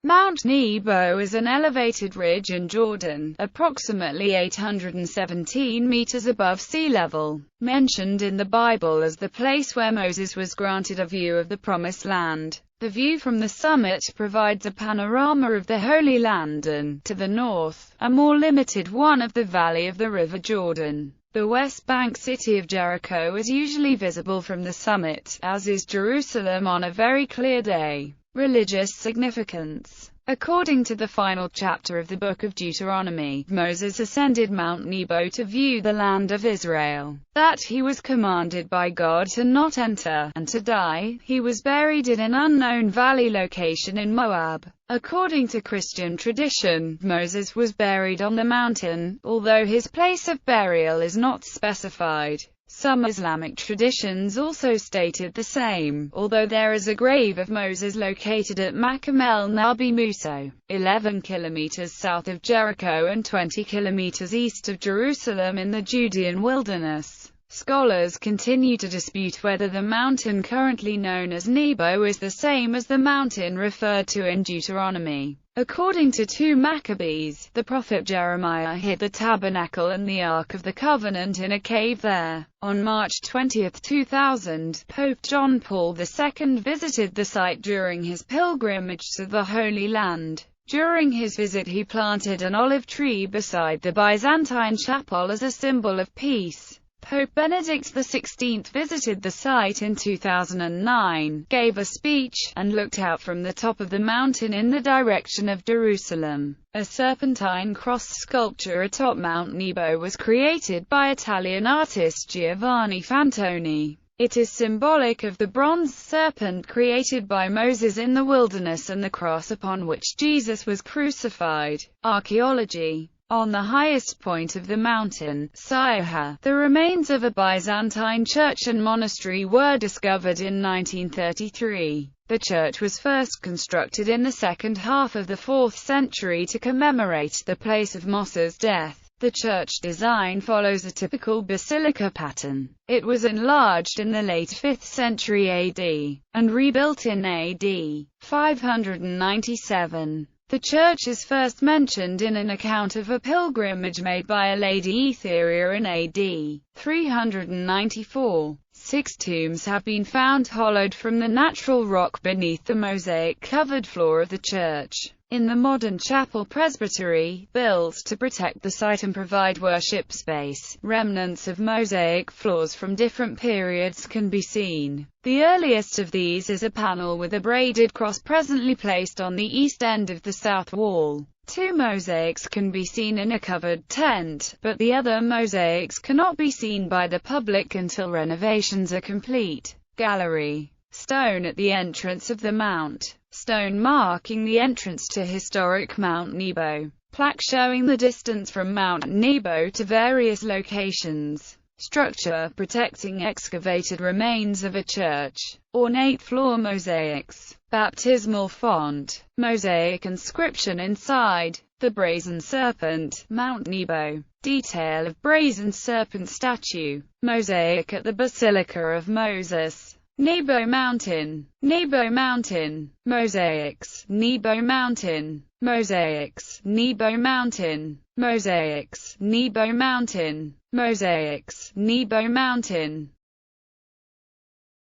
Mount Nebo is an elevated ridge in Jordan, approximately 817 meters above sea level, mentioned in the Bible as the place where Moses was granted a view of the Promised Land. The view from the summit provides a panorama of the Holy Land and, to the north, a more limited one of the valley of the River Jordan. The West Bank city of Jericho is usually visible from the summit, as is Jerusalem on a very clear day. Religious significance. According to the final chapter of the book of Deuteronomy, Moses ascended Mount Nebo to view the land of Israel. That he was commanded by God to not enter, and to die. He was buried in an unknown valley location in Moab. According to Christian tradition, Moses was buried on the mountain, although his place of burial is not specified. Some Islamic traditions also stated the same, although there is a grave of Moses located at Maqam el-Nabi Musa, 11 kilometers south of Jericho and 20 kilometers east of Jerusalem in the Judean wilderness. Scholars continue to dispute whether the mountain currently known as Nebo is the same as the mountain referred to in Deuteronomy. According to 2 Maccabees, the prophet Jeremiah hid the tabernacle and the Ark of the Covenant in a cave there. On March 20, 2000, Pope John Paul II visited the site during his pilgrimage to the Holy Land. During his visit he planted an olive tree beside the Byzantine chapel as a symbol of peace. Pope Benedict XVI visited the site in 2009, gave a speech, and looked out from the top of the mountain in the direction of Jerusalem. A serpentine cross sculpture atop Mount Nebo was created by Italian artist Giovanni Fantoni. It is symbolic of the bronze serpent created by Moses in the wilderness and the cross upon which Jesus was crucified. Archaeology. On the highest point of the mountain, Siyah, the remains of a Byzantine church and monastery were discovered in 1933. The church was first constructed in the second half of the 4th century to commemorate the place of Moses' death. The church design follows a typical basilica pattern. It was enlarged in the late 5th century AD, and rebuilt in AD 597. The church is first mentioned in an account of a pilgrimage made by a Lady Etheria in AD 394. 6 tombs have been found hollowed from the natural rock beneath the mosaic-covered floor of the church. In the modern chapel presbytery, built to protect the site and provide worship space, remnants of mosaic floors from different periods can be seen. The earliest of these is a panel with a braided cross presently placed on the east end of the south wall. 2 mosaics can be seen in a covered tent, but the other mosaics cannot be seen by the public until renovations are complete. Gallery. Stone at the entrance of the mount. Stone marking the entrance to historic Mount Nebo. Plaque showing the distance from Mount Nebo to various locations. Structure protecting excavated remains of a church. Ornate floor mosaics. Baptismal font. Mosaic inscription inside. The Brazen Serpent, Mount Nebo. Detail of Brazen Serpent statue. Mosaic at the Basilica of Moses. Nebo Mountain. Nebo Mountain. Mosaics. Nebo Mountain. Mosaics. Nebo Mountain. Mosaics. Nebo Mountain. Mosaics. Nebo Mountain.